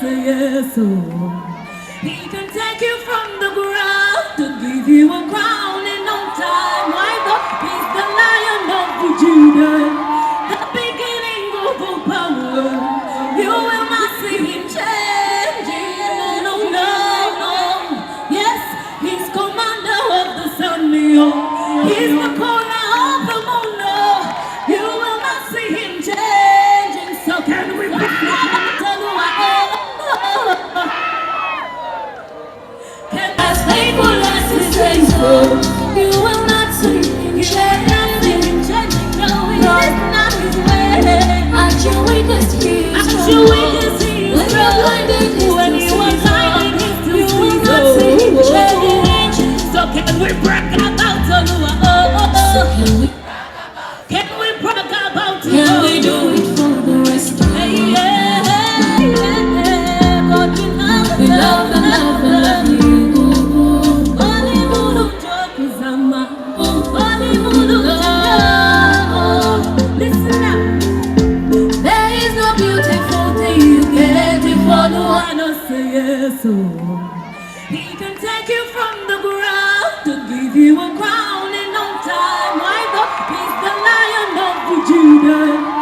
say yes, oh. He can take you from the ground to give you a crown in no time. Why the? He's the Lion of Judah, the beginning of all power. You will not see him changing. No, no, no, no. Yes, he's commander of the sun. He's the corner of the moon. You will not see him changing. So can we be as faithful as his faithful? You will not see him changing. No, it is not his way. At your weakest he's when you're blinded, when you are blinded, you will not see him change. So can we brag about Oluwa? So can we brag about you? Can we do it for the rest of us? God, we love and love and love you. Listen now. There is no beautiful thing you get before no one else say yes, oh. He can take you from the ground to give you a crown in no time. Why the? He's the Lion of Judah.